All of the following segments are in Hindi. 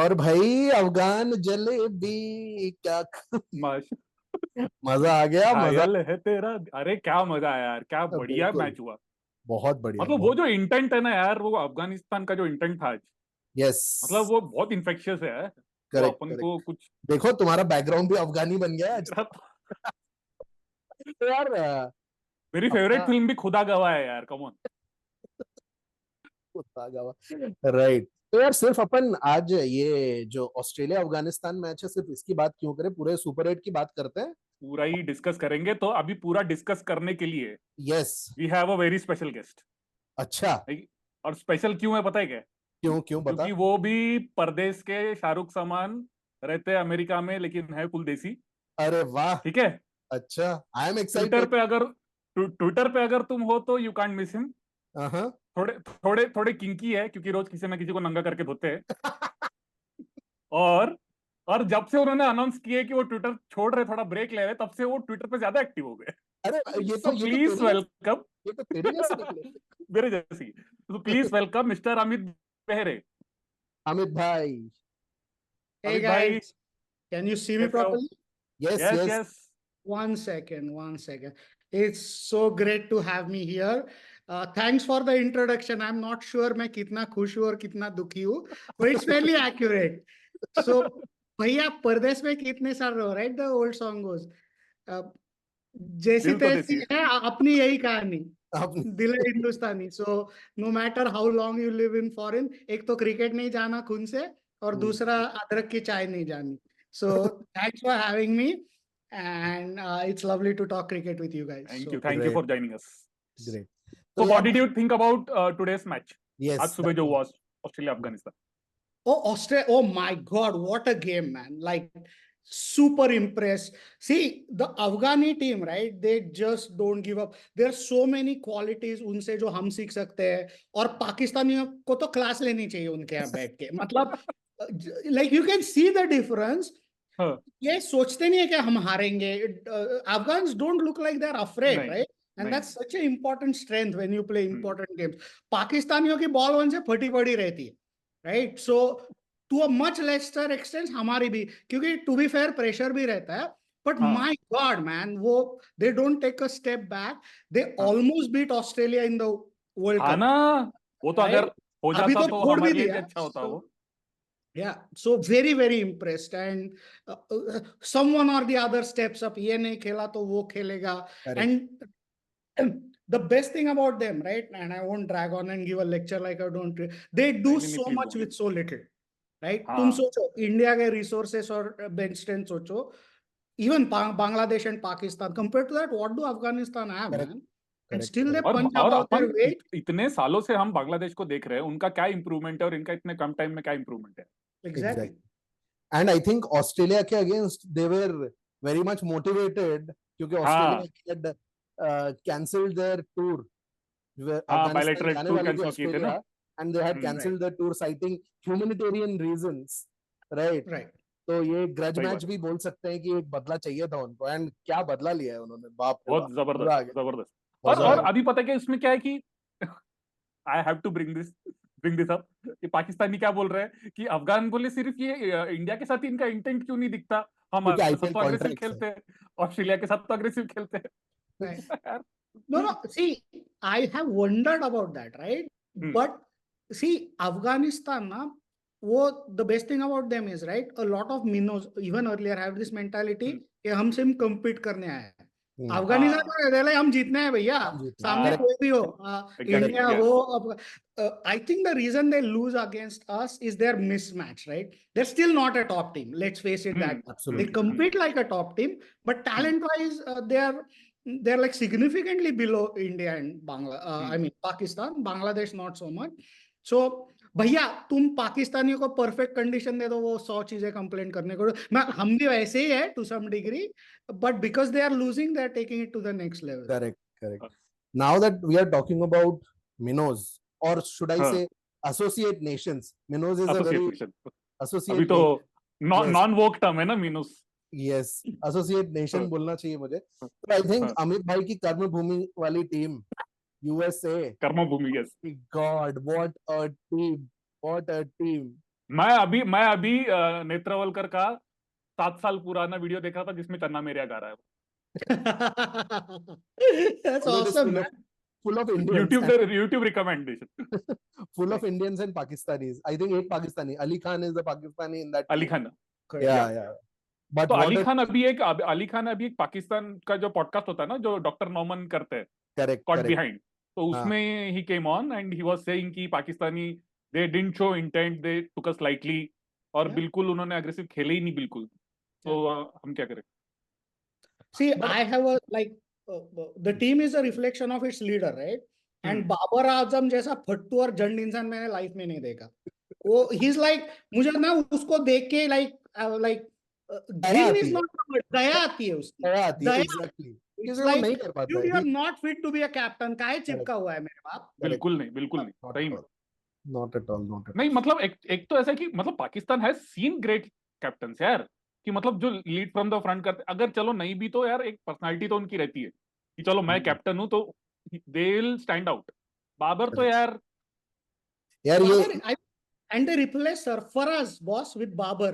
और भाई अफगान जलेबी क्या माश मजा आ गया मजा। घायल है तेरा। अरे क्या मजा आया यार, क्या बढ़िया बिल्कुल। मैच हुआ। बहुत बढ़िया मतलब वो बहुत। जो इंटेंट है ना यार, वो अफगानिस्तान का जो इंटेंट था आज, यस। मतलब वो बहुत इन्फेक्शियस है। वो करेक्ट अपन करेक्ट। को कुछ देखो तुम्हारा बैकग्राउंड भी अफगानी बन गया है आज। मेरा तो यार मेरी फेवरेट अपना फिल्म भी खुदा गवाह है यार, कम ऑन। राइट। तो यार सिर्फ अपन आज ये जो ऑस्ट्रेलिया अफगानिस्तान मैच है सिर्फ इसकी बात क्यों करें, पूरे सुपर एट की बात करते हैं। पूरा ही डिस्कस करेंगे, तो अभी पूरा डिस्कस करने के लिए yes. We have a very special guest. अच्छा। और स्पेशल क्यों है पता है क्या? क्यों क्यों बता। क्योंकि वो भी परदेश के शाहरुख समान, रहते हैं अमेरिका में लेकिन है कुल देसी। अरे वाह। ठीक है। अच्छा। I am Twitter excited. पे अगर ट्विटर पे अगर तुम हो तो यू कांट मिस हिम। हाँ। थोड़े थोड़े थोड़े किंकी है, क्योंकि रोज किसी ना किसी को नंगा करके धोते हैं। और और जब से उन्होंने अनाउंस किए कि वो ट्विटर छोड़ रहे, थोड़ा ब्रेक ले रहे, तब से वो ट्विटर पे ज्यादा एक्टिव हो गए। अरे सो ये तो प्लीज तेरे जैसे, वेलकम। ये तो तेरे जैसे निकले। मेरे जैसी। तो please welcome mister Amit Behere. Amit भाई। Hey अमित भाई, guys, can you see me कैसे हो? properly? Yes yes yes. Yes. One second, one second. It's so great to have me here. Thanks for the introduction. I'm not sure मैं कितना खुश हूँ और कितना दुखी हूँ, but it's fairly accurate. So, भैया परदेश में कितने साल रहो, right? The old song goes. Uh, जैसी दिल तो देसी तैसी है। है अपनी यही कहानी, आप दिल है हिंदुस्तानी. So, no matter how long you live in foreign, एक तो क्रिकेट नहीं जाना खून से और दूसरा अदरक की चाय नहीं जानी. So, thanks for having me. And it's lovely to talk cricket with you guys. So thank you great for joining us. Great. तो तो व्हाट यार did you think about today's match? आज यस सुबह जो हुआ Australia Afghanistan. oh Australia, oh my God, what a game, man! Like super impressed. See the Afghani team, right? They just don't give up. There are so many qualities उनसे जो हम सीख सकते हैं, और पाकिस्तानियों को तो क्लास लेनी चाहिए उनके यहाँ बैठ के. मतलब like you can see the difference. हाँ, ये सोचते नहीं है कि हम हारेंगे. Afghans don't look like they're afraid, नहीं right? And नहीं। that's such an important strength when you play important games. पाकिस्तानियों की बॉल वन से फटी पड़ी रहती है, right? So to a much lesser extent हमारी भी, क्योंकि to be fair प्रेशर भी रहता है. But हाँ my God, man, वो they don't take a step back. They हाँ almost beat Australia in the World हाँ Cup, ना, वो तो अगर right? हो अभी जाता तो तो छोड़ भी हमारे लिए भी दिया. अच्छा होता वो। Yeah, so very very impressed. And someone or the other steps up. ये नहीं खेला तो वो खेलेगा. Correct. And the best thing about them, right? And I won't drag on and give a lecture like I don't. They do नहीं नहीं नहीं, so please much don't. with so little, right? तुम हाँ, सोचो इंडिया के resources और bench strength सोचो. Even Bangladesh and Pakistan, compared to that, what do Afghanistan have, correct man? And correct still they correct. punch और above their अपन weight. इतने सालों से हम बांग्लादेश को देख रहे हैं, उनका क्या इंप्रूवमेंट है और इनका इतने कम टाइम में क्या इंप्रूवमेंट है। Exactly. And I think Australia के against they were very much motivated क्योंकि हाँ Australia had cancelled their tour, हाँ, अफगानिस्तान बायलैटरल जाने टूर वाली थी कैंसिल किए थे ना। Australia, and they had hmm, Right. Cancelled the tour citing humanitarian reasons, right. Right. तो ये ग्रज सही मैच बात। भी बोल सकते हैं कि एक बदला चाहिए था उनको, एंड क्या बदला लिया है उन्होंने, बाप रे बाप। बहुत मजा जबरदस्त आ गया। जबरदस्त। मजा आ और गया। अभी पता है कि इसमें क्या है कि I have to bring this up, कि पाकिस्तानी क्या बोल रहे हैं कि अफगान बोले सिर्फ ये इंडिया के साथ ही इनका इंटेंट क्यों नहीं दिखता, क्योंकि हमारे साथ आईपीएल तो अग्रेसिव कॉन्ट्रैक्ट्स है। खेलते हैं, ऑस्ट्रेलिया के साथ तो अग्रेसिव खेलते हैं। Right. यार। No, no. See, I have wondered about that, right? Hmm, But see, Afghanistan, na, the best thing about them is, right? A lot of minnows, even earlier, have this mentality हम्म, कि हमसे हम compete करने आए हैं. अफगानिस्तान हाँ को कहते हैं हम जीतने हैं भैया, हम जीते हैं, सामने हाँ, करेक्ट कोई भी हो, एग्जैक्टली इंडिया यस। हो. I think the reason they lose against us is their mismatch, right? They're still not a top team. Let's face it that they absolutely. compete like a top team, but talent-wise, they're like significantly below India and I mean Pakistan, Bangladesh not so much. So भैया तुम पाकिस्तानियों को परफेक्ट कंडीशन दे दो, वो 100 चीजें कंप्लेंट करने को. मैं हम भी वैसे ही है to some degree, but because they are losing they are taking it to the next level. Correct correct. Now that we are talking about minnows, or should I say हाँ, associate nations, minnows is a very association. अभी associate तो nation. Yes, नॉन वोक टर्म है ना मीनूस। yes, associate nation हाँ, बोलना चाहिए मुझे. तो I think हाँ, अमित भाई की कर्म भूमि वाली टीम USA, कर्म भूमि yes. God, what a team, what a team. मैं अभी नेत्रावलकर का 7 साल पुराना वीडियो देखा था जिसमें चन्ना मेरेया गा रहा है। That's awesome, man. full of Indians and YouTube recommendation. full of Indians and Pakistanis. I think एक Pakistani, Ali Khan is the Pakistani in that Ali team. Khan. Yeah, yeah. But तो what अली a खान अभी एक पाकिस्तान का जो पॉडकास्ट होता है ना, जो डॉक्टर नौमन करते हैं, correct, कॉट correct. बिहाइंड, तो हाँ. उसमें he came on and he was saying कि Pakistani they didn't show intent, they took us lightly, और Yeah. बिल्कुल उन्होंने अग्रेसिव खेले ही नहीं बिल्कुल। तो हम क्या करें? See, But I have a like the team is a reflection of its leader, right? And हम्म, बाबर आजम जैसा फट्टू और जंड इंसान मैंने लाइफ में नहीं देखा। वो he's like, मुझे ना उसको देख के like दया घिन आती is है, not the word, दया आती है उसकी। दया आती है, दया, exactly. it's क्योंकि वो like, नहीं कर पाता dude, है. you are not fit to be a captain। काहे Correct, चिपका हुआ है मेरे बाप? correct. बिल्कुल नहीं, बिल्कुल नहीं, Not सही at में all. Not at all, not at नहीं। all. मतलब एक तो ऐसा है कि मतलब Pakistan has seen great captain यार, कि मतलब जो लीड फ्रॉम द फ्रंट करते, अगर चलो नहीं भी तो यार एक पर्सनालिटी तो उनकी रहती है कि चलो मैं कैप्टन हूं तो they will stand out. Babar तो Correct. यार यार ये Babar, and they replaced Sarfaraz, boss, with Babar.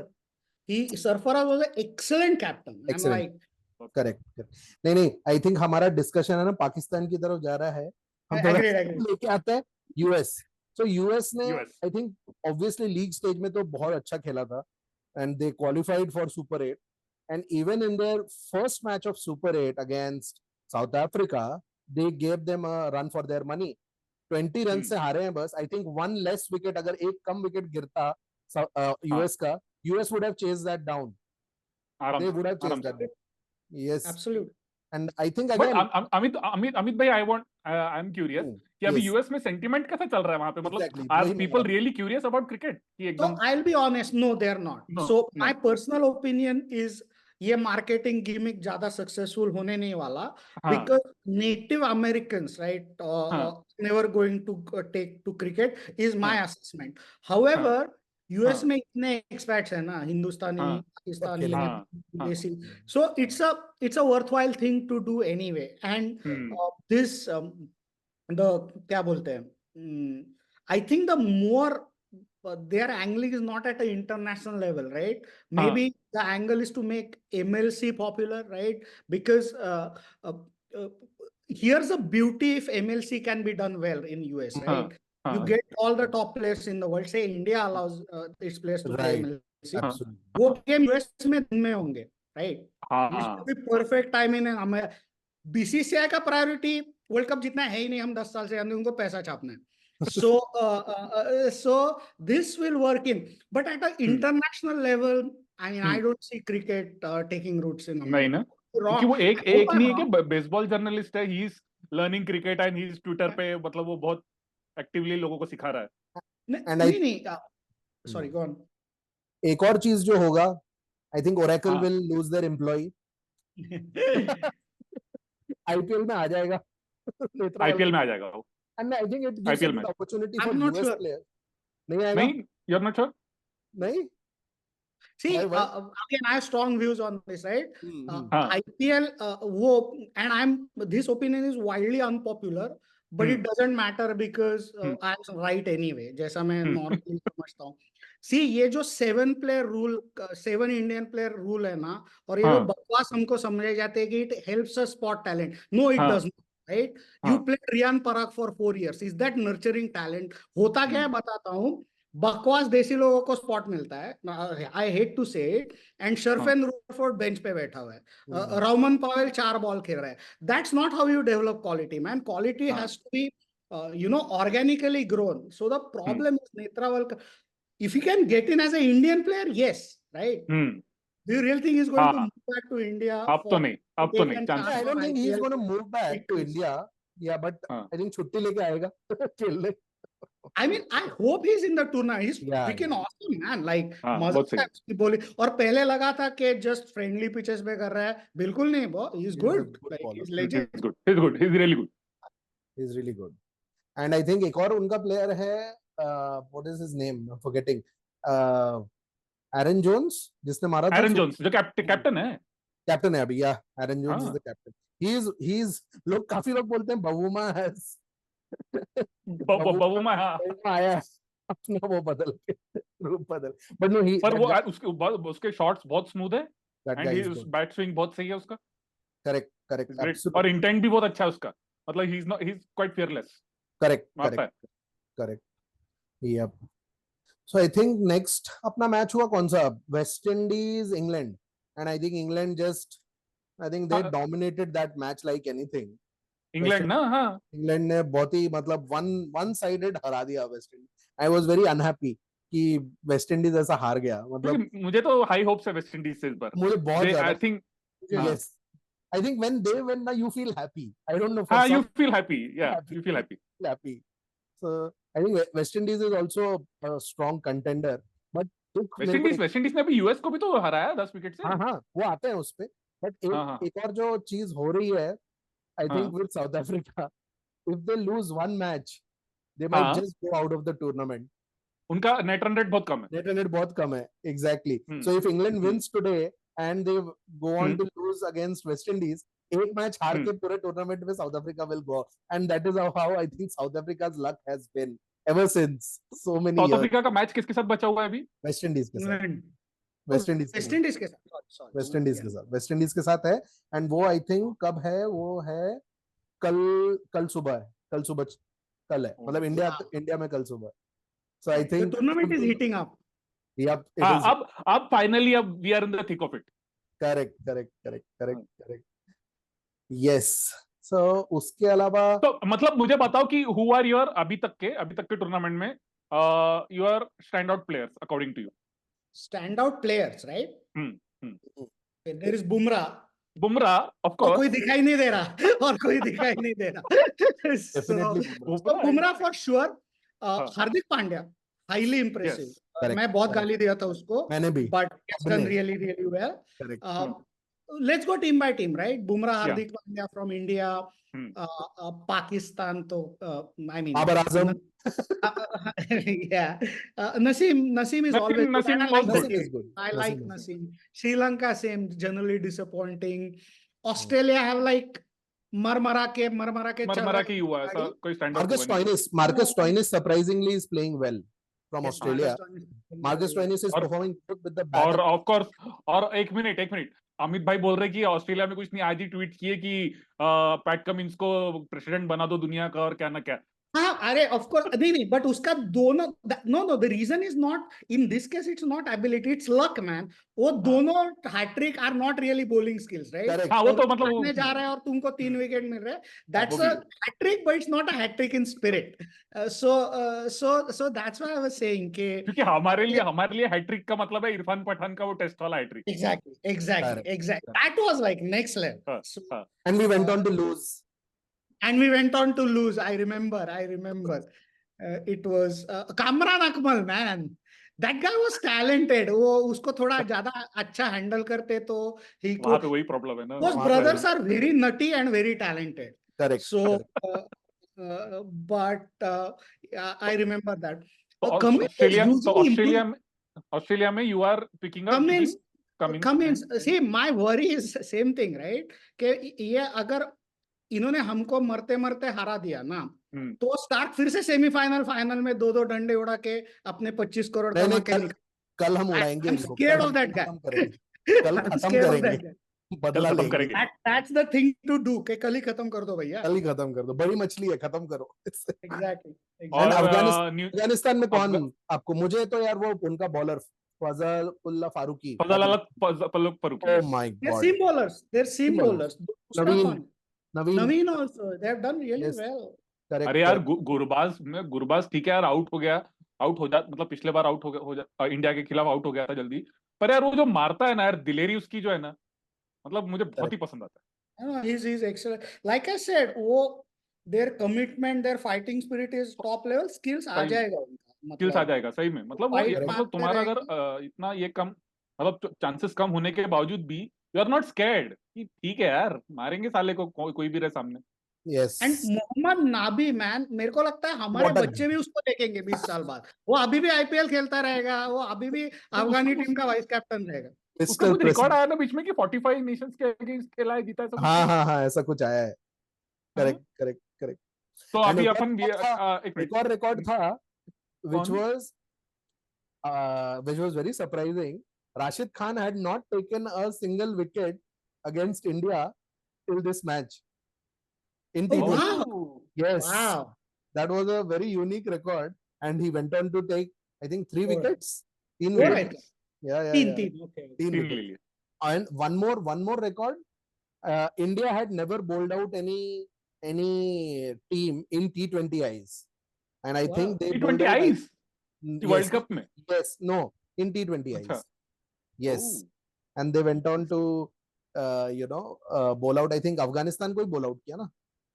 Sarfaraz was an excellent captain. I'm excellent. like, correct. नहीं नहीं, आई थिंक हमारा डिस्कशन है ना पाकिस्तान की तरफ जा रहा है, हम थोड़ा agreed. लेके आते हैं यूएस। सो यूएस ने US I think obviously league stage में तो बहुत अच्छा खेला था and they qualified for super 8 and even in their first match of super 8 against south Africa they gave them a run for their money. 20 run से हारे हैं बस। I think one less wicket, अगर एक कम विकेट गिरता यूएस का, US would have chased that down, आराम दे से, वुड हैव आराम चेज्ड से। That. Yes, Absolutely. and I think but again, Amit भाई, आई एम क्यूरियस कि अभी yes, यूएस में सेंटिमेंट कैसा चल रहा है वहां पे, मतलब exactly. आर वही मैं people really curious about cricket कि So एकदम? I'll be honest, no, they're not. No So no my personal opinion is ये marketing gimmick ज्यादा successful होने नहीं वाला, हाँ because Native Americans, right, हाँ never going to take to cricket is my हाँ assessment. हाँ However, US हाँ में इतने expats हैं ना, हिंदुस्तानी, हाँ सब पाकिस्तानी, खेलेंगे। हाँ हाँ देसी, so it's a worthwhile thing to do anyway. And this the क्या बोलते हैं, I think the more their angling is not at an international level, right? हाँ Maybe the angle is to make MLC popular, right? Because uh, uh, here's the beauty if MLC can be done well in US, हाँ right? You हाँ get all the top players in the world. Say India allows its players to play Right, MLC. हाँ absolutely. वो game US में होंगे, right? This हाँ will be perfect time in BCCI का प्रायोरिटी वर्ल्ड कप जितना है ही नहीं, हम 10 साल से, हमने उनको पैसा छापना है। So this will work in, but at an international level, I mean, I don't see cricket taking roots in नहीं ना, America. क्योंकि Wrong. वो एक I hope एक I'm नहीं है wrong. कि बेसबॉल जर्नलिस्ट है, he is learning cricket and he is Twitter पे, मतलब वो बहुत एक्टिवली लोगों को सिखा रहा है। And I नहीं, sorry, go on. एक और चीज जो होगा, आई थिंक ओरेकल हाँ will lose their employ, IPL में आ जाएगा आईपीएल में आ जाएगा वो, and I think it gives a IPL में। Good opportunity I'm for not US sure. Player. नहीं आएगा? नहीं, यू आर नॉट श्योर? नहीं? See, Why? again, I have strong views on this, right? हाँ IPL, and this opinion is widely unpopular, but it doesn't matter because I'm right anyway, जैसा मैं normally समझता हूँ। See, ये जो 7 player rule, 7 Indian player rule है ना, और ये जो हाँ बकवास हमको समझे जाते हैं कि it helps us spot talent. No, it हाँ does not, right? You played Riyan Parag for 4 years. Is that nurturing talent? होता क्या है बताता हूँ। बकवास देसी लोगों को स्पॉट मिलता है, आई हेट टू से इट, एंड शर्फेन रूफोर्ड बेंच पे बैठा हुआ है, रोमन पावेल 4 बॉल खेल रहा है। That's not how you develop quality, man. Quality has to be organically grown. So the problem is नेत्रावल, if you can get in as a Indian player, yes, right? Do you really think he's going to move back to India अब तो for नहीं, अब तो नहीं, chance I don't think he's IPL? going to move back to India. Yeah, but I think छुट्टी लेके आएगा खेलने। I mean, I hope he's in the tournament. He's Yeah, freaking awesome, man. Like, हाँ, मजा बहुत आता है उसकी bowling। और पहले लगा था कि just friendly pitches पे कर रहा है, बिल्कुल नहीं, वो he's He's a good. good Like, bowler. he's legit. he's good, he's good, he's really good. He's really good. And I think एक और उनका player है, what is his name? I'm forgetting. Aaron Jones, जिसने मारा था। एरन जोन्स जो कैप्टन है, कैप्टन है अभी, या एरन जोन्स इज हाँ द कैप्टन। ही इज लोग काफी लोग बोलते हैं बवुमा हैज बबूमा, हाँ आया अपना वो बदल के, रूप बदल, but no, he पर that वो guy, उसके शॉट्स बहुत स्मूथ है that and guy he is good. Bat swing बहुत सही है उसका, Correct, correct, इज ग्रेट, और absolutely इंटेंट भी बहुत अच्छा है उसका, मतलब he is quite fearless, correct, मारता है। correct, correct. Yep. So I think next अपना मैच हुआ कौन सा? West Indies England, and I think England just, I think they हाँ, dominated that match like anything. England ना, हाँ इंग्लैंड ने बहुत ही मतलब वन साइडेड हरा दिया West Indies. I was very unhappy कि वेस्ट इंडीज ऐसा हार गया, मतलब क्योंकि मुझे तो हाई होप्स है वेस्ट इंडीज से इस बार, मुझे बहुत दे ज्यादा. आई थिंक, हाँ Yes, I think when they win now you feel happy. I don't know, for हाँ, यू some फील हैप्पी, या happy, you feel happy. feel happy. So I think West Indies is also a strong contender, but दुख मेरे को वेस्ट इंडीज ने अभी यूएस को भी तो हराया 10 विकेट से। हाँ हाँ वो आते हैं उस पे, बट हाँ हाँ एक और जो चीज हो रही है, आई हाँ think with south Africa, if they lose one match they might हाँ, just go out of the tournament. उनका नेट रन रेट बहुत कम है। Net run बहुत कम है, exactly. Hmm So if England hmm wins today and they go on hmm to lose against West Indies, एक मैच हार के पूरे टूर्नामेंट में south Africa will go, and that is how I think South Africa's luck has been ever since so many south years. Africa का मैच किसके साथ बचा हुआ है अभी? वेस्ट इंडीज के साथ, इंग्लैंड, वेस्ट इंडीज के वेस्ट साथ, इंडीज के साथ, सॉरी वेस्ट इंडीज के साथ, वेस्ट इंडीज के साथ है. एंड वो आई थिंक कब है, वो है कल, कल सुबह है, कल सुबह, कल है, मतलब इंडिया में कल सुबह. So I the think tournament is heating up. yep, it हाँ, is अब फाइनली अब we are in the thick of it. correct. Yes. So उसके अलावा तो मतलब मुझे बताओ कि हु आर योर अभी तक के टूर्नामेंट में your stand out players according to you? Stand out players, right? There is Bumrah, Bumrah of और कोर्स, कोई दिखाई नहीं दे रहा और कोई दिखाई नहीं दे रहा. definitely So Bumrah for sure. हाँ, Hardik Pandya, highly impressive. yes, correct, मैं बहुत correct. गाली दिया था उसको, मैंने भी, बट डन सबने, really really well. correct. Let's go team by team, right? Bummrah, Yeah. Hardik Pandya from India, Hmm. Pakistan. तो I mean, Babar Azam. yeah. Naseem is always good, and I like was the good. Naseem is game. good. I Naseem like is good. Naseem. Sri Lanka same, generally disappointing. Australia have like Marmara के चल मरमरा रहा की हुआ ऐसा है. कोई स्टैंड आउट Marcus हुआ नहीं। Stoinis, Stoinis surprisingly is playing well from Yes, Australia. Marcus Stoinis is और- performing good with the bat. और ऑफ कोर्स, और एक मिनट अमित भाई बोल रहे कि ऑस्ट्रेलिया में कुछ नहीं, आज ही ट्वीट किए कि पैट कमिंस को प्रेसिडेंट बना दो दुनिया का और क्या ना क्या। हाँ, अरे ऑफ कोर्स नहीं, बट उसका दोनों, no the reason is not in this case, it's not ability, it's luck man. वो दोनों hat trick are not really bowling skills, right? Correct. हाँ, वो तो मतलब वो जा रहा है और तुमको 3 विकेट मिल रहे हैं, दैट्स वो अ भी। Hat trick, but it's not a hat trick in spirit. So that's why I was saying कि क्योंकि हमारे लिए हैट्रिक का मतलब है इरफान पठान का वो टेस्ट वाला hat trick. exactly that was like next level. हाँ, So, हाँ। And we went on to lose. and we went on to lose. I remember. It was Kamran Akmal, man. That guy was talented. वो उसको थोड़ा ज्यादा अच्छा हैंडल करते तो he वहां could. पे वही प्रॉब्लम है ना। Those वहाँ पे brothers are very nutty and very talented. Correct. So, but I remember that. तो Cummins is usually improved. Australia में you are picking up Cummins, see, my worry is same thing, right? कि ये अगर इन्होंने हमको मरते मरते हरा दिया ना, तो स्टार्क फिर से सेमीफाइनल फाइनल में 2-2 डंडे उड़ा के अपने 25 करोड़ कमा के निकल. कल हम उड़ाएंगे I'm इनको, scared कल of that guy. खत्म करेंगे, कल I'm खत्म scared of करेंगे, that guy. बदला खत्म लेंगे, करेंगे। That's the thing to do. कि कल ही खत्म कर दो भैया. कल ही खत्म कर दो, बड़ी मछली है, खत्म करो. Exactly. और और अफगानिस्तान में कौन आपको, मुझे तो यार वो उनका bowler Fazlullah Farooqi. Farooqi. Oh my They're God. seam bowlers. They're seam Seam bowlers. bowlers. दूसरा कौन? Naveen. Naveen also. They have done really Yes. well. Correct. अरे यार गुरबाज ठीक है यार, आउट हो जाता, मतलब पिछले बार आउट हो जा इंडिया के खिलाफ आउट हो गया था जल्दी, पर यार वो जो मारता है ना यार, दिलेरी उसकी जो है ना, मतलब मुझे बहुत ही पसंद आता है। He's excellent. Like I said, वो their commitment, their fighting spirit is top level. Skills आ जाएगा उनका. स्किल्स आ जाएगा सही में, मतलब वो Fight मतलब मारते तुम्हारा अगर इतना ये कम, मतलब चांसेस कम होने के बावजूद भी यू आर नॉट स्कैर्ड कि ठीक है यार, मारेंगे साले को, कोई भी रहे सामने। Yes. And Mohammad Nabi, man, मेरे को लगता है हमारे What a बच्चे भी उसको देखेंगे 20 साल बाद. वो अभी भी आईपीएल खेलता रहेगा, वो अभी भी अफगानी टीम का वाइस कैप्टन रहेगा. उसका कुछ रिकॉर्ड आया ना बीच में कि 45 नेशंस के अगेंस्ट खेला है, जीता है सब। हाँ ऐसा कुछ आया है. करेक्ट. तो अभी अपन एक और रिकॉर्ड था which was which was very surprising. Rashid Khan had not taken a single wicket against India till this match in Oh, T20. wow. Yes, Wow. that was a very unique record, and he went on to take, I think, 3 Four. wickets. 3 Four, I wickets. think. Yeah. Teen. Okay. 3 तीन ले wickets. लिए And one more record. India had never bowled out any team in T20Is, and I Wow. think they bowled T20 out. Eyes Yes, world cup में yes, no, in T20Is. अच्छा Yes, Oh. and they went on to bowl out. I think Afghanistan को ही bowl out किया ना?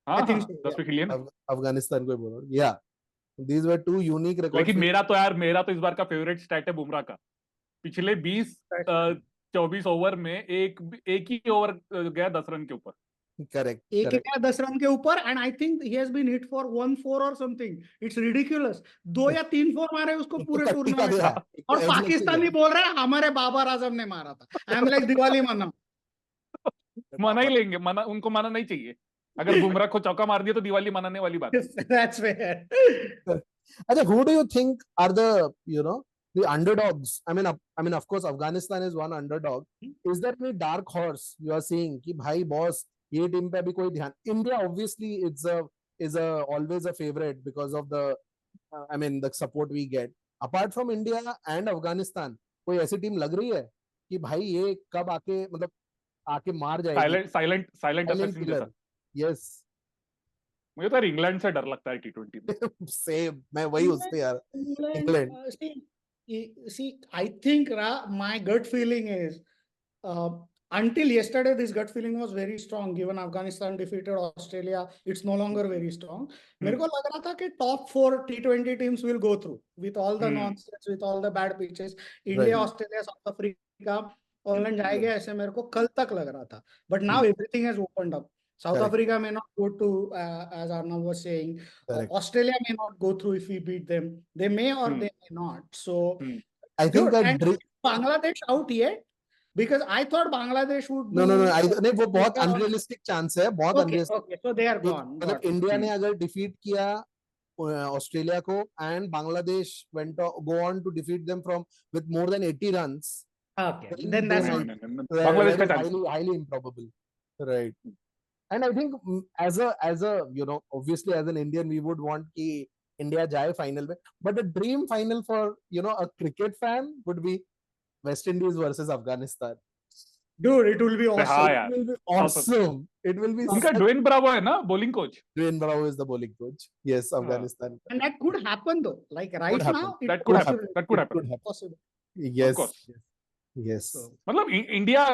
हाँ I think हाँ so, 10 yeah. विकेट लिए ना Afghanistan को ही bowl out. Yeah, these were two unique records. लेकिन मेरा तो इस बार का फेवरेट स्टैट है बुमराह का पिछले 24 ओवर में एक ही ओवर गया 10 रन के ऊपर Correct. एक correct. गया 10 रन के ऊपर and I think he has been hit for 1-4 और समथिंग. It's ridiculous. 2 या 3 4 मारे उसको पूरे टिका टूर्नामेंट गया. में. और पाकिस्तानी बोल रहे हैं हमारे बाबर आजम ने मारा था. आई एम लाइक दिवाली मना. मना ही लेंगे उनको मना नहीं चाहिए अगर बुमराह को चौका मार दिया तो दिवाली मनाने वाली बात है That's fair. Achha, who do you think are the the underdogs? I mean, of course, Afghanistan is one underdog. Is there any dark horse you are seeing? कि भाई boss ये team पे अभी कोई ध्यान. India obviously is always a favorite because of the the support we get. Apart from India and Afghanistan, कोई ऐसी टीम लग रही है कि भाई ये कब आके मार जाएगी? Silent Silent assassin killer. जैसा Yes. मुझे तो यार इंग्लैंड से डर लगता है टी20 में Same. मैं वही उससे यार. England. See, I think my gut feeling is until yesterday, this gut feeling was very strong. Given Afghanistan defeated Australia, it's no longer very strong. मेरे को लग रहा था कि top 4 T20 teams will go through with all the nonsense, with all the bad pitches. India, Australia, South Africa, England जाएगा ऐसे मेरे को कल तक लग रहा था. But now everything has opened up. South Correct. Africa may not go to, as Arnav was saying, Australia may not go through if we beat them. They may or they may not. So, I think and Bangladesh out yet? Because I thought Bangladesh would. No. नहीं वो बहुत unrealistic chance है. बहुत unrealistic. Okay, so they are gone. मतलब इंडिया ने अगर defeat किया ऑस्ट्रेलिया को and Bangladesh go on to defeat them with more than 80 runs. Okay, then that's Bangladesh का chance highly improbable. Right. And I think as a obviously as an Indian we would want कि India जाए final में, but the dream final for a cricket fan would be West Indies versus Afghanistan. Dude, it will be awesome. हाँ यार, it will be awesome. It will be. उनका ड्वेन ब्रावो है ना bowling coach. Dwayne Bravo is the bowling coach. Yes, Afghanistan. And that could happen though. Like right now, that could happen. That could happen. Possible. Yes. Of course. Yes. मतलब इंडिया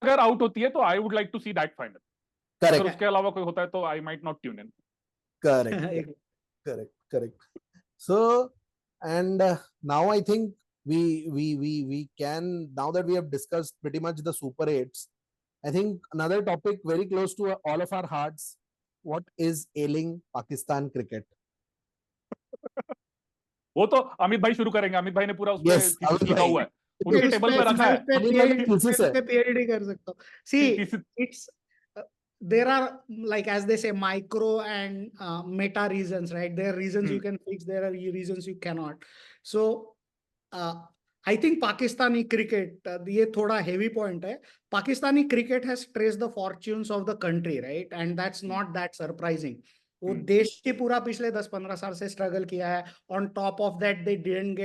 अगर आउट होती है तो I would like to see that final. Correct. अगर उसके अलावा कोई होता है तो I might not tune in. Correct. So, and now I think we can, now that we have discussed pretty much the Super 8s, I think another topic very close to all of our hearts, what is ailing Pakistan cricket? वो तो अमित भाई शुरू करेंगे. अमित भाई ने पूरा उसमें Yes, अमित लिखा भाई. हुआ है. उनके टेबल पे रखा है. PhD कर सकता हूँ. See, it's there are, like as they say, micro and meta reasons, right? There are reasons you can fix, there are reasons you cannot. So I think Pakistani cricket, ये थोड़ा heavy point है. Pakistani cricket has traced the fortunes of the country, right? And that's not that surprising. वो देश के पूरा पिछले 10-15 साल से struggle किया है. On top of that, they didn't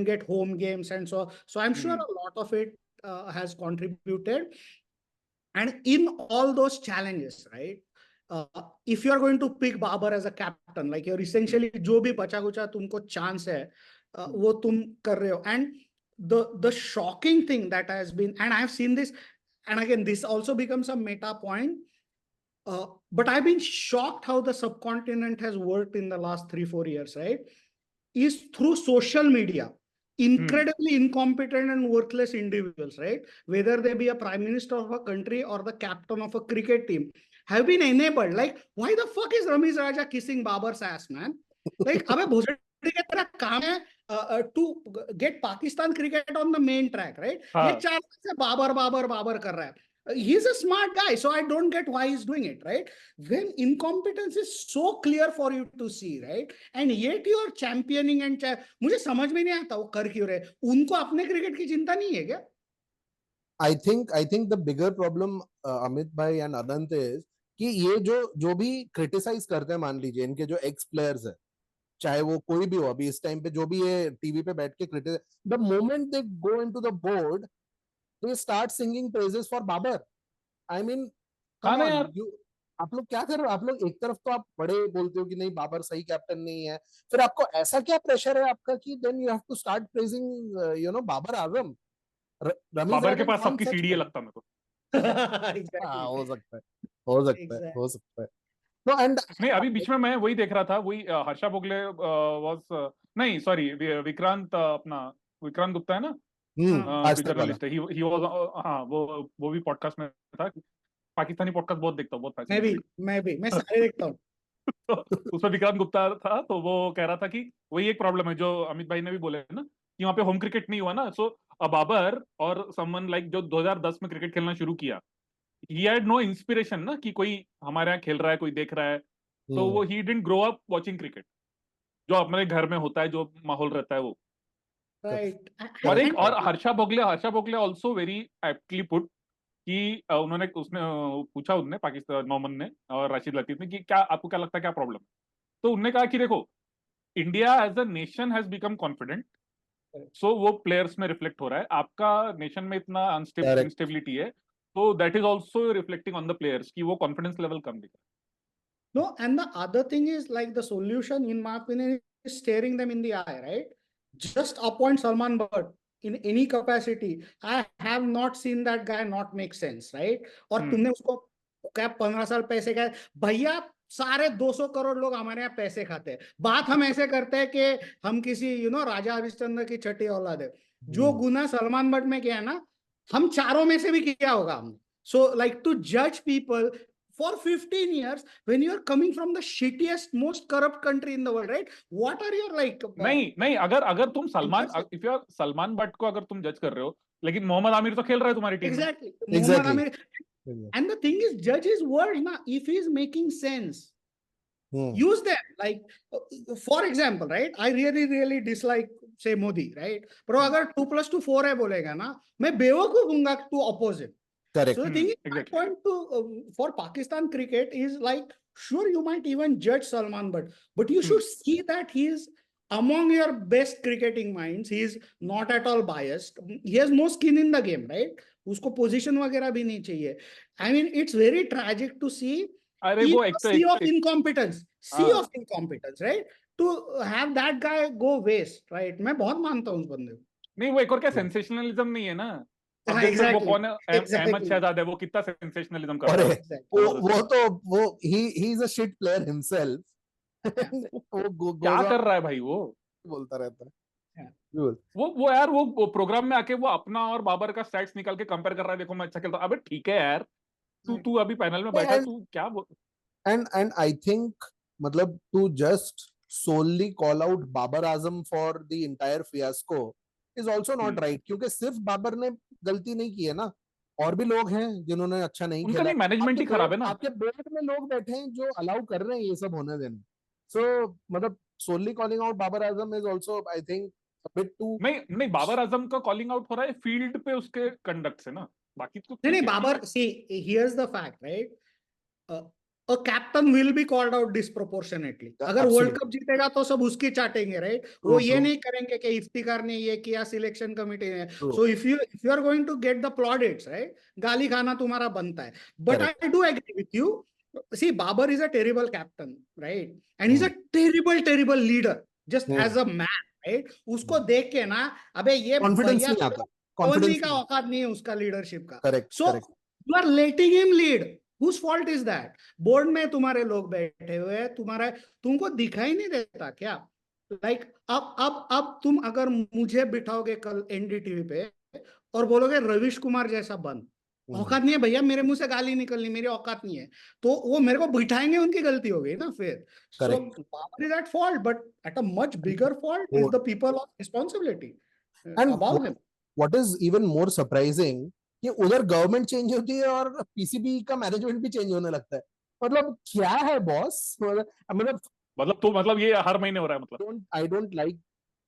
get home games, and so I'm sure a lot of it has contributed. And in all those challenges, right? If you are going to pick Babar as a captain, like you're essentially जो भी बचा कुचा तुमको chance है, वो तुम कर रहे हो. And the shocking thing that has been, and I have seen this, and again this also becomes a meta point. But I've been shocked how the subcontinent has worked in the last 3-4 years, right? Is through social media. Incredibly incompetent and worthless individuals, right? Whether they be a prime minister of a country or the captain of a cricket team, have been enabled. Like, why the fuck is Ramiz Raja kissing Babar's ass, man? Like, अबे भोसड़ी का तेरा काम है to get Pakistan cricket on the main track, right? ये 4 साल से बाबर कर रहा है. He's a smart guy, so I don't get why he's doing it, right? When incompetence is so clear for you to see, right? And yet you are championing and मुझे समझ में नहीं आता वो कर क्यों रहे, उनको अपने क्रिकेट की चिंता नहीं है क्या? I think the bigger problem, Amit bhai and Anant, is कि ये जो भी क्रिटिसाइज करते हैं, मान लीजिए इनके जो एक्स प्लेयर्स है, चाहे वो कोई भी हो, अभी इस टाइम पे जो भी ये टीवी पे बैठ के criticise, the moment they go into the board they start singing praises for Babar. I mean हाँ कम ना ऑन, यार, यू आप लोग क्या कर रहे हो? आप लोग एक तरफ तो आप बड़े बोलते हो कि नहीं बाबर सही कैप्टन नहीं है, फिर आपको ऐसा क्या प्रेशर है आपका कि then you have to start praising Babar Azam. Rameez Babar के राजन पास कौन सबकी सच सीढ़ी है में? लगता मेरे को. Exactly. हो सकता है, हो सकता है, Exactly. हो सकता है. No, and नहीं, अभी बीच में मैं वही देख रहा था, वही हर्षा भोगले वाज, नहीं सॉरी, विक्रांत, अपना विक्रांत गुप्ता है ना, आज जो तक वाला. जर्नलिस्ट है, ही वाज, हाँ वो भी पॉडकास्ट में था. पाकिस्तानी पॉडकास्ट बहुत देखता हूँ, बहुत मैं fascinating. भी मैं सारे देखता हूँ. तो उसमें विक्रांत गुप्ता था, तो वो कह रहा था कि वही एक प्रॉब्लम है जो अमित भाई ने भी बोले ना, कि वहाँ पे होम क्रिकेट नहीं हुआ ना. सो बाबर और समवन लाइक जो 2010 में क्रिकेट खेलना शुरू किया, ही हैड नो इंस्पिरेशन ना, कि कोई हमारे यहाँ खेल रहा है, कोई देख रहा है. तो वो he didn't grow up watching cricket, जो अपने घर में होता है, जो माहौल रहता है वो. Right. और एक And और Harsha Bhogle also very aptly put, कि उन्होंने उसने पूछा, उनने पाकिस्तान नौमन ने और राशिद लतीफ ने, कि क्या आपको क्या लगता है, क्या प्रॉब्लम है. तो उनने कहा कि देखो, India as a nation has become confident, so वो प्लेयर्स में रिफ्लेक्ट हो रहा है. आपका नेशन में इतना Correct. इंस्टेबिलिटी है, तो that is also reflecting on the players, कि वो कॉन्फिडेंस लेवल कम दिख रहा no, and the other thing is like the solution, in my opinion, is staring them in the eye, right? Just appoint Salman Butt in any capacity. I have not seen that guy not make sense, right? और है. तुमने उसको क्या 15 साल पैसे का, भैया सारे 200 करोड़ लोग हमारे यहाँ पैसे खाते हैं. बात हम ऐसे करते हैं कि हम किसी राजा हरिश्चंद्र की छठी औलाद है. जो गुना सलमान बट में किया है ना, हम चारों में से भी किया होगा हमने. So like to judge people for 15 years when you are coming from the shittiest, most corrupt country in the world, right? What are your like? नहीं, अगर तुम if you are Salman Butt को अगर तुम जज कर रहे हो, लेकिन मोहम्मद आमिर तो खेल रहा है तुम्हारी टीम में. Exactly. Exactly. Muhammad Amir. And the thing is, judge his words now. If he is making sense, use them. Like, for example, right? I really dislike, say, Modi, right? But अगर 2 + 2 4 है बोलेगा ना, मैं बेवकूफ हूँगा to oppose him. Correct. So the thing is, Exactly. my point to for Pakistan cricket is like, sure, you might even judge Salman but you should see that he is among your best cricketing minds. He is not at all biased. He has no skin in the game, right? उसको position वगैरह भी नहीं चाहिए. I mean, it's very tragic to see अरे वो एक तो sea of incompetence, sea हाँ. of incompetence, right? To have that guy go waste, right? मैं बहुत मानता हूँ उस बंदे को. नहीं, वो एक और क्या सेंसेशनलिज्म नहीं है ना. अब हाँ, देख लो वो exactly. कौन है, अहमद Exactly. शहजाद है, वो कितना सेंसेशनलिज्म कर अरे रहा है. Exactly. वो तो वो he is a shit player himself. वो क्या कर रहा है भाई वो. बोलता रहता है. Yeah. वो यार, वो प्रोग्राम में आके वो अपना और बाबर का स्टैट्स निकाल के कंपेयर कर रहा है, देखो मैं अच्छा खेलता हूं. अबे ठीक है यार, तू अभी पैनल में बैठा है, तू क्या बोल. And I think मतलब to just solely call out Babar Azam for the entire fiasco is also not right, क्योंकि सिर्फ बाबर ने गलती नहीं की है ना, और भी लोग हैं जिन्होंने अच्छा नहीं उनका खेला. नहीं, मैनेजमेंट ही खराब है ना. आपके बोर्ड में लोग बैठे हैं जो अलाउ कर रहे हैं ये सब होने देना. So मतलब solely calling out Babar Azam is also, I think, a bit too. नहीं, बाबर आजम का कॉलिंग आउट हो रहा है फील्ड पे उसके कंडक्ट से ना, बाकी तो नहीं, Babar, see, here's the fact, right? A captain will be called out disproportionately. अगर वर्ल्ड कप जीतेगा तो सब उसकी चाटेंगे, राइट? वो ये नहीं करेंगे कि इफ्तिकार ने ये किया, सिलेक्शन कमिटी ने. So if you are going to get the plaudits, right? गाली खाना तुम्हारा बनता है. But I do agree with you. See, Babar is a terrible captain, right? And he's a terrible leader, just as a man, right? उसको देख के ना, अबे ये कॉन्फिडेंस नहीं आता. कॉन्फिडेंस का औकात नहीं है उसका लीडरशिप का. Correct. So you are letting him lead. Whose fault is that? Board में तुम्हारे लोग बैठे हुए हैं, तुमको दिखाई नहीं देता क्या? Like अब तुम अगर मुझे बिठाओगे कल एनडीटीवी पे और बोलोगे रविश कुमार जैसा बन, औकात नहीं है भैया, मेरे मुंह से गाली निकलनी, मेरी औकात नहीं है, तो वो मेरे को बिठाएंगे, उनकी गलती हो गई ना फिर. So Babar is at fault, but at a much bigger fault is the people of responsibility and above him. what is even more surprising कि उधर गवर्नमेंट चेंज होती है और पीसीबी का मैनेजमेंट भी चेंज होने लगता है। मतलब क्या है बॉस, मतलब मतलब ये हर महीने हो रहा है मतलब। I don't like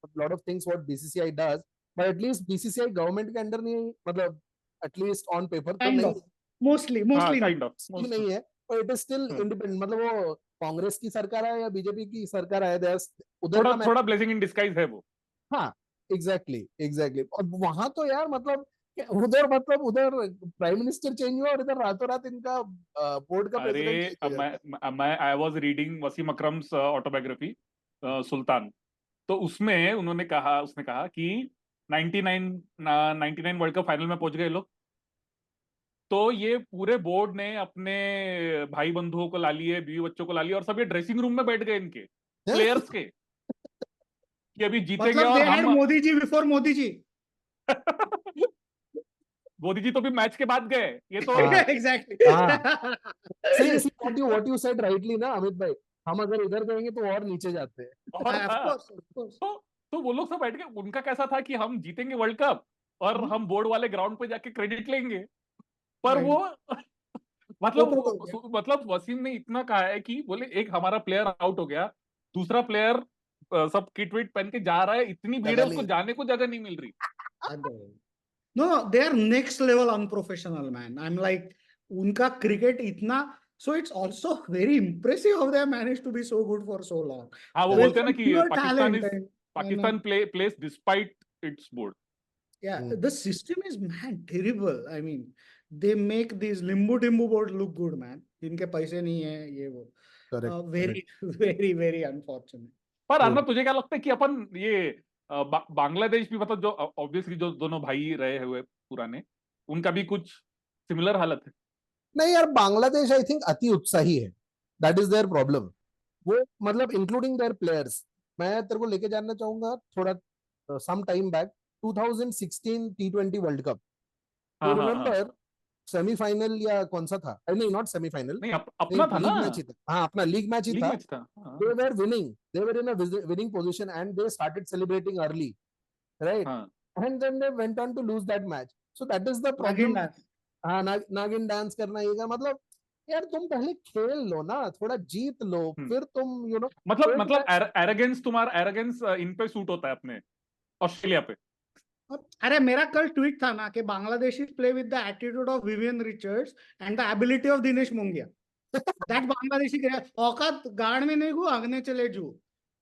a lot of things what BCCI does, but at least BCCI government के अंडर नहीं, मतलब एटलीस्ट ऑन पेपर तो काइंड नहीं, ऑफ, मोस्टली हाँ मोस्टली नहीं। काइंड ऑफ की नहीं है, पर इट इज स्टिल इंडिपेंडेंट। मतलब वो कांग्रेस की सरकार है या बीजेपी की सरकार है, उधर थोड़ा का थोड़ा ब्लेसिंग इन डिस्गाइज है वो। हाँ एग्जैक्टली एग्जैक्टली। और वहां तो यार मतलब उधर प्राइम मिनिस्टर चेंज हुआ और इधर रातों रात इनका बोर्ड का अरे प्रेसिडेंट चेंज हो जाता है। मैं I was reading Wasim Akram's autobiography Sultan. तो उसने कहा कि 99 वर्ल्ड कप फाइनल में पहुंच गए लोग, तो ये पूरे बोर्ड ने अपने भाई बंधुओं को ला लिए, बीवी बच्चों को ला लिए, और सब ये ड्रेसिंग रूम में बैठ गए इनके प्लेयर्स के, कि अभी जीतेंगे मतलब और दे हैड हम मोदी जी बिफोर मोदी जी। मोदी जी तो भी मैच के बाद गए, ये तो हाँ एग्जैक्टली। हाँ, see what you said rightly ना अमित भाई, हम अगर इधर जाएंगे तो और नीचे जाते हैं। और ऑफ हाँ, कोर्स, ऑफ कोर्स। तो वो लोग सब बैठ के, उनका कैसा था कि हम जीतेंगे वर्ल्ड कप और हम बोर्ड वाले ग्राउंड पे जाके क्रेडिट लेंगे। पर वो पोपट हो गया। मतलब वसीम ने इतना कहा है कि बोले एक हमारा प्लेयर आउट हो गया, दूसरा प्लेयर सब किट विट पहन के जा रहा है, इतनी भीड़ है जगह उसको नहीं। जाने को जगह नहीं मिल रही। No, they are next level unprofessional, man. I'm like, उनका क्रिकेट इतना, so it's also very impressive how they have managed to be so good for so long. हाँ, वो With बोलते हैं ना some कि pure talent Pakistan place despite it's board. yeah, hmm, the system is man terrible. I mean, they make these limbo dimbo board look good, man. इनके पैसे नहीं है ये वो. correct Very, very, very unfortunate. पर true। अर्नब, तुझे क्या लगता है कि अपन ये बांग्लादेश भी, मतलब जो ऑब्वियसली जो दोनों भाई रहे हुए पुराने, उनका भी कुछ सिमिलर हालत है? नहीं यार, बांग्लादेश आई थिंक अति उत्साही है, दैट इज देयर प्रॉब्लम। वो मतलब इंक्लूडिंग देयर प्लेयर्स, मैं तेरे को लेके जानना चाहूंगा थोड़ा some time back, 2016 T20 world cup, तो हाँ हाँ हाँ। रिमेम्बर सेमीफाइनल या कौन सा था, नहीं नॉट सेमीफाइनल, नहीं, नहीं अपना था ना, लीग मैच ही था, हाँ अपना लीग मैच ही लीग था। मैच था। हाँ they were winning, they were in a winning position and they started celebrating early, right? हाँ। And then they went on to lose that match, so that is the Again, problem। that. हाँ नागिन डांस करना ये का मतलब, यार तुम पहले खेल लो ना, थोड़ा जीत लो, हम्म। फिर तुम एक मतलब मैच। एरोगेंस, तुम्हारा एरोगेंस इन पे सूट होता है अपने ऑस्ट्रेलिया पे। अरे मेरा कल ट्वीट था ना कि Bangladeshi play with the attitude of Vivian Richards and the ability of Dinesh Mongia. That Bangladeshi औकात गाड़ में नहीं गु आगने चले जू।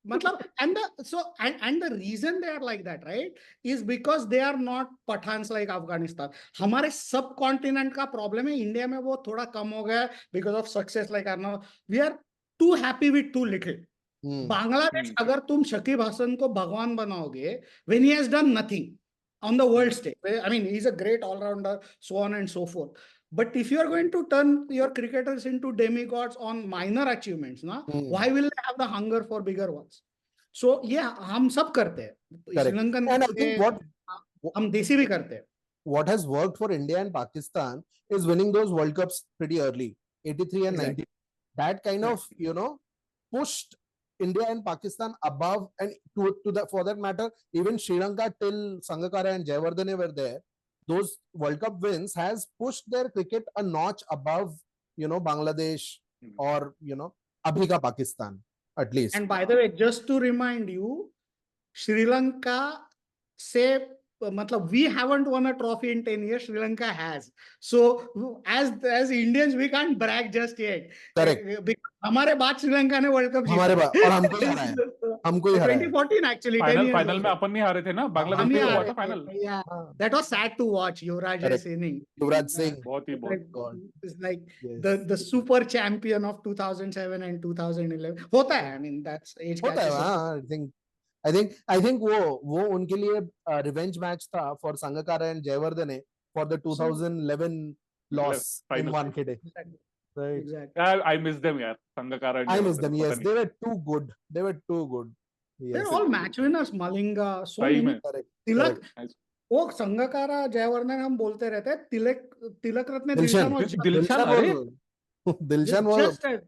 मतलब and the reason they are like that, right, is because they are not Pathans like Afghanistan. हमारे सब कॉन्टिनेंट का प्रॉब्लम है, इंडिया में वो थोड़ा कम हो गया because of success like Arnav. We are too happy with too little. Bangladesh, अगर तुम शकीब हसन को भगवान बनाओगे when he has done nothing on the world stage, I mean he's a great all-rounder, so on and so forth, but if you are going to turn your cricketers into demigods on minor achievements ना, why will they have the hunger for bigger ones? So yeah, हम सब करते हैं correct, Sri Lankan and I think हम देसी भी करते हैं। what has worked for India and Pakistan is winning those World Cups pretty early, 83 and Exactly. 90. That kind of pushed India and Pakistan above, and to the, for that matter, even Sri Lanka till Sangakkara and Jayawardene were there. Those World Cup wins has pushed their cricket a notch above, Bangladesh or abhi ka Pakistan at least. And by the way, just to remind you, Sri Lanka say मतलब we haven't won a trophy in 10 years, Sri Lanka has. So as Indians we can't brag just yet. Correct. हमारे बाद श्रीलंका ने वर्ल्ड कप जीता हमारे बाद, और हमको ही हराया, हमको ही हराया। 2014 actually 10 years फाइनल में ago. अपन नहीं हारे थे ना, बांग्लादेश हम से ही हुआ हारे था थे, final. yeah. That was sad to watch. Yuvraj's inning. Yuvraj Singh, बहुत ही बहुत It's like yes. the super champion of 2007 and 2011 होता है। I mean that's age होता है। catches up. हाँ, I think वो उनके लिए रिवेंज मैच था for Sangakkara and Jayewardene for the 2011 loss in Final. Wankhede. Right. Exactly. I miss them यार, Sangakkara and I miss Jayewardene, them. पता Yes, नहीं। they were too good. They were too good. They're Yes. all match winners. Malinga, so सही many. में Correct. तिलक, Nice. वो संगकारा जयवर्धन हम बोलते रहते हैं, तिलक रत्न दिलशन, दिलशान was दिलशान, अरे Dilshan was just as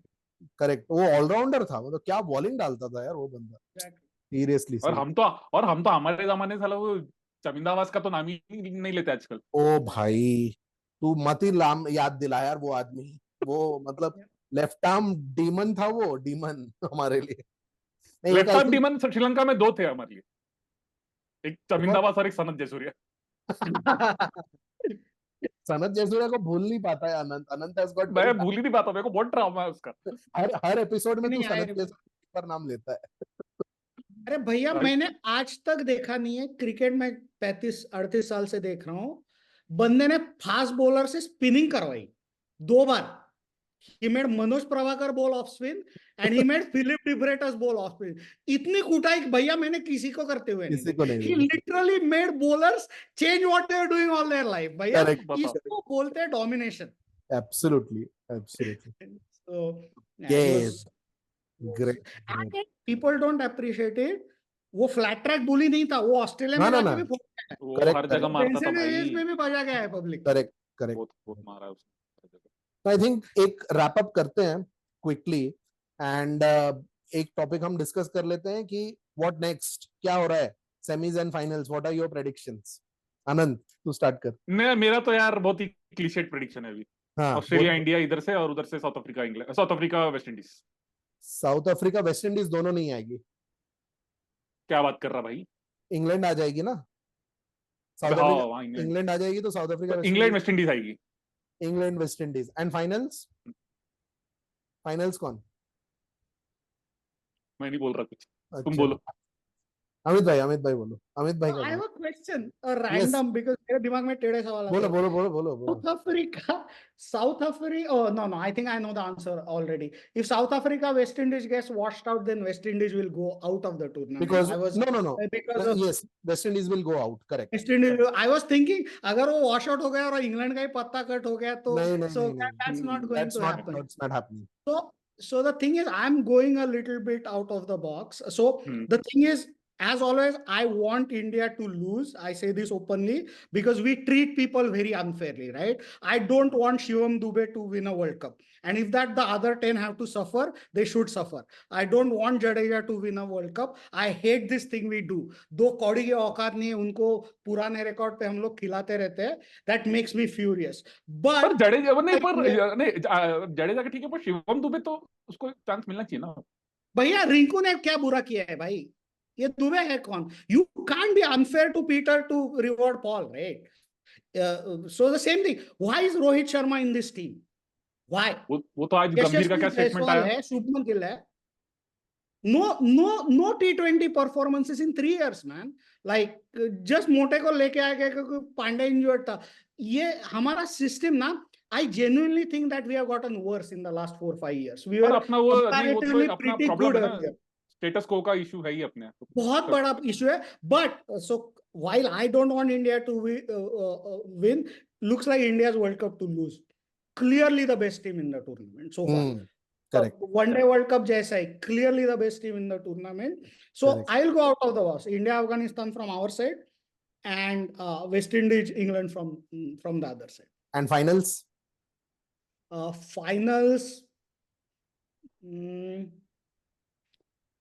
correct. वो ऑलराउंडर था, मतलब क्या बॉलिंग डालता था यार वो बंदा, exactly. सीरियसली। और हम तो हमारे जमाने साला वो चमिंदावास का तो नाम ही नहीं लेते आजकल। ओ भाई, तू मत ही नाम याद दिला यार, वो आदमी, वो मतलब लेफ्ट आर्म डीमन था, वो डीमन हमारे लिए। नहीं, एक लेफ्ट आई आर्म थिंक डीमन श्रीलंका में 2 थे हमारे लिए, एक चमिंदावास और एक सनत जयसूर्या। सनत जयसूर्या को भूल नहीं पाता है अनंत। अनंत हैज गॉट मैं भूल ही नहीं पाता, मेरे को बहुत ट्रॉमा है उसका। हर एपिसोड में तू नहीं सनत जयसूर्या पर नाम लेता है। अरे भैया भाई, मैंने आज तक देखा नहीं है क्रिकेट में, 35-38 साल से देख रहा हूँ, बंदे ने फास्ट बॉलर से स्पिनिंग करवाई 2 बार। he made Manoj Prabhakar bowl off spin and he made Phillip DeFreitas bowl off spin. इतनी कुटाई भैया मैंने किसी को करते हुए नहीं किसी को नहीं देखी। he देखी। literally made bowlers change what they are doing all their life भैया। करेक्ट, बताओ। इसको बोलते हैं domination. Absolutely, absolutely, so yeah, he ये was great. and people don't appreciate it। वो फ्लैट ट्रैक बुली नहीं था, वो ऑस्ट्रेलिया ना में ना जाके ना, भी फोड़ गया है। वो करेक्ट हर जगह करेक्ट मारता था बेंसन एरियाज भाई, में भी बजा गया है पब्लिक। Correct correct. बहुत बहुत मारा है उसने हर जगह। तो आई थिंक एक रैप अप करते हैं क्विकली, एंड एक टॉपिक हम डिस्कस कर लेते हैं कि व्हाट नेक्स्ट, क्या हो रहा है semis and finals, what are your predictions. Anand, तू स्टार्ट कर। मेरा तो यार बहुत ही क्लीशेड प्रेडिक्शन है अभी। हाँ, ऑस्ट्रेलिया इंडिया इधर से, और उधर से south Africa England, south Africa West Indies. South Africa West Indies दोनों नहीं आएगी, क्या बात कर रहा भाई? इंग्लैंड आ जाएगी ना। साउथ हाँ अफ्रीका वहाँ इंग्लैंड, इंग्लैंड आ जाएगी तो साउथ अफ्रीका तो West England Indies, West Indies आएगी। England West Indies. And finals, finals कौन? मैं नहीं बोल रहा कुछ, तुम अच्छा, बोलो। अमित भाई बोलो, अमित भाई का I have बोलो। a question, yes, random, because मेरे दिमाग में टेढ़े सवाल आते बोलो हैं। बोलो बोलो बोलो बोलो। South Africa. Oh no, I think I know the answer already. If South Africa, West Indies gets washed out, then West Indies will go out of the tournament. Because I was no, because of yes, West Indies will go out, correct। West Indies. I was thinking अगर वो wash out हो गया और इंग्लैंड का ही पत्ता कट हो गया तो नहीं नहीं so नहीं नहीं, that's not going that's to not, happen. that's not happening। So the thing is, I'm going a little bit out of the box. So the thing is, as always, I want India to lose. I say this openly because we treat people very unfairly, right? I don't want Shivam Dubey to win a World Cup. And if that the other 10 have to suffer, they should suffer. I don't want Jadeja to win a World Cup. I hate this thing we do. दो कौड़ी के औकात नहीं, उनको पुराने रिकॉर्ड पे हम लोग खिलाते रहते हैं. That makes me furious. पर But जडेजा नहीं, पर नहीं, जडेजा का ठीक है, पर शिवम दुबे तो उसको चांस मिलना चाहिए ना। भैया रिंकू ने क्या बुरा किया है भाई? ये दुबे है कौन? You can't be unfair to Peter to reward Paul, right? So the same thing. Why is Rohit Sharma in this team? Why? वो तो आज गंभीर का क्या स्टेटमेंट आया है, शुभमन गिल है. No T20 performances in 3 years, man. Like just मोटे को लेके आ गया क्योंकि पांडे इंजर्ड था. ये हमारा सिस्टम ना, I genuinely think that we have gotten worse in the last 4-5 years. We और were अपना वो नहीं, वो तो comparatively अपना pretty प्रॉब्लम good है ना, earlier. स्टेटस को का इशू है ही अपने। बहुत बड़ा इशू है. But so while I don't want India to win, looks like India's World Cup to lose. Clearly the best team in the tournament so far. Correct। One day World Cup जैसा ही, clearly the best team in the tournament. So Correct। I'll go out of the box. India, Afghanistan from our side, and West Indies, England from the other side. And finals? Finals.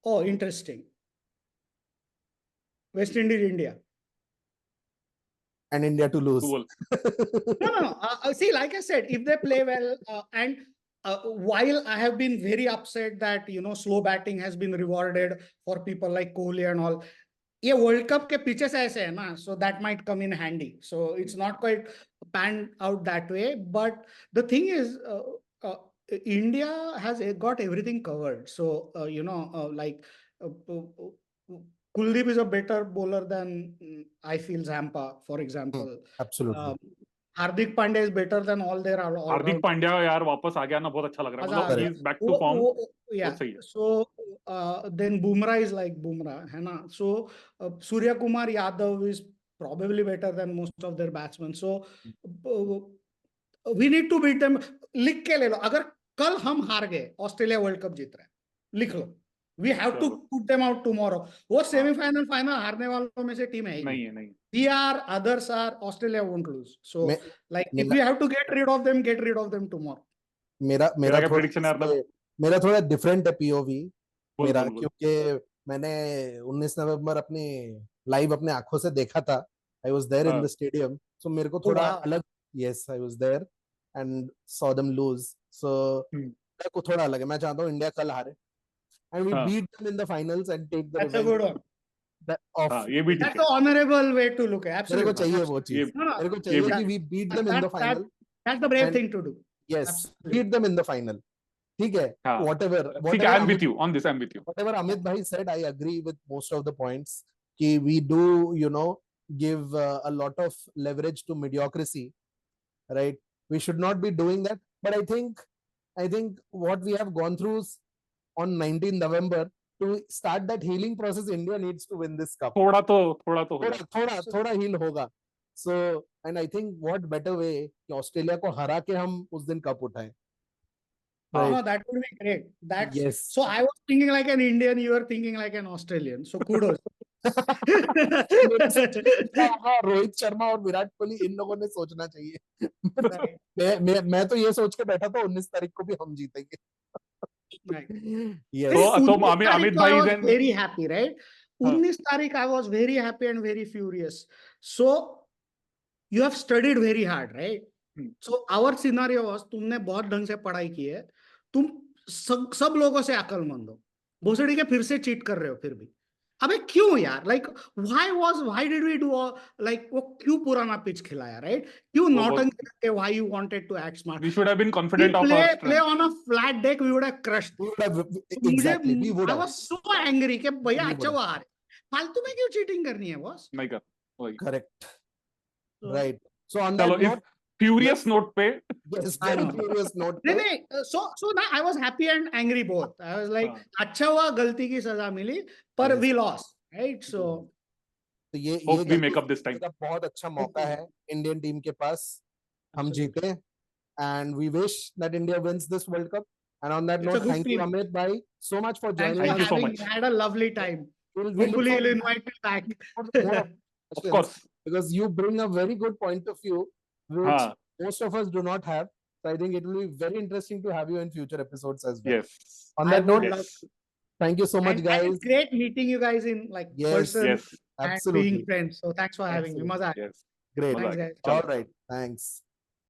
Oh, interesting. West Indies, India. And India to lose। No. See, like I said, if they play well, and while I have been very upset that slow batting has been rewarded for people like Kohli and all, ये World Cup के पीछे से ऐसे है ना, so that might come in handy. So it's not quite panned out that way. But the thing is, India has got everything covered. So like Kuldeep is a better bowler than I feel Zampa, for example. Absolutely। Hardik Pandya is better than all their all. Hardik Pandya यार वापस आ गया ना, बहुत अच्छा लग रहा है, मतलब he is back to form। Yeah. सही है। So then Bumrah is like Bumrah, है ना? So Surya Kumar Yadav is probably better than most of their batsmen. So we need to beat them. लिख के ले लो, अगर कल हम हार गए, ऑस्ट्रेलिया वर्ल्ड कप जीत रहा है, लिख लो. We have to put them out tomorrow. वो सेमीफाइनल फाइनल हारने वालों में से टीम है ही नहीं। We are, others are, Australia won't lose. So like if मेरा we have to get rid of them tomorrow. मेरा prediction है अर्नब? मेरा थोड़ा डिफरेंट है POV बोल, मेरा, बोल, बोल। क्योंकि मैंने 19 नवंबर अपनी लाइव अपने आंखों से देखा था I was there in हाँ. the stadium, so मेरे को Oh, थोड़ा wow. अलग. Yes, I was there and saw them lose. So मेरे को थोड़ा अलग है. मैं चाहता हूँ इंडिया कल हारे and we हाँ. beat them in the finals and take the That's a revenge good one. of. हाँ, ये भी ठीक That's है. the honorable way to look at. मेरे को Absolutely. चाहिए वो ये चीज. No, no. मेरे को ये चाहिए भी कि we beat them in the final. That's the brave And- thing to do. Yes, Absolutely. beat them in the final. ठीक है. हाँ. Whatever. ठीक है, Whatever I'm with Amit, you on this. I'm with you. whatever Amit bhai said, I agree with most of the points. कि we do, you know, give a lot of leverage to mediocrity, right? We should not be doing that. But I think what we have gone through on 19 November to start that healing process, India needs to win this cup. थोड़ा तो हो जाए. थोड़ा heal होगा. So, and I think what better way कि ऑस्ट्रेलिया को हरा के हम उस दिन कप उठाएं. हाँ. No, that would be great. That's Yes. so I was thinking like an Indian, you were thinking like an Australian. So kudos. Rohit Sharma और विराट कोहली इन लोगों ने सोचना चाहिए. Right. मैं तो ये सोच के बैठा था 19 तारीख को भी हम जीतेंगे. Right. Yes. तो 19 अमित तारीख भाई I was then- very happy, right? हाँ. 19 तारीख I was very happy and very furious. So you have studied very hard, right? So our scenario was तुमने बहुत ढंग से पढ़ाई की है, तुम सब लोगों से अक्लमंद हो, भोसड़ी के फिर से चीट कर रहे हो फिर भी. अबे क्यों यार? Like why did we do like वो क्यों पुराना पिच खिलाया, right? क्यों नौटंकी करके? Why you wanted to act smart? We should have been We confident of our play strength. on a flat deck, we would have crushed. We would have, exactly, we would I have. was so angry कि भैया We अच्छा would वो हारे. फालतू में क्यों चीटिंग करनी है बॉस? नहीं कर. वही. Correct. So- Right. So on चलो that इस note, furious note पे yes, very हाँ. curious note. नहीं, so now I was happy and angry both. I was like, हाँ. अच्छा हुआ गलती की सजा मिली, पर Yes. we lost, right? So तो ये Hope we गलती make up this time. का बहुत अच्छा मौका है इंडियन टीम के पास. हम Absolutely. जीते and we wish that India wins this World Cup. And on that It's a note, good thank you, team. Amit bhai, so much for thanks joining for Thank you us. so having much. me. I had a lovely time. We look Hopefully forward you'll to invite me back. more Of questions course. because you bring a very good point of view, which हाँ. most of us do not have. So I think it will be very interesting to have you in future episodes as well. Yes. On I that would note, love Yes. thank you so much, and guys. it's great meeting you guys in like Yes. person Yes. and Absolutely. being friends. So thanks for having me. Absolutely. Maza. Yes. Great. मजा आ Thanks गया. guys. चलो. All right. Thanks.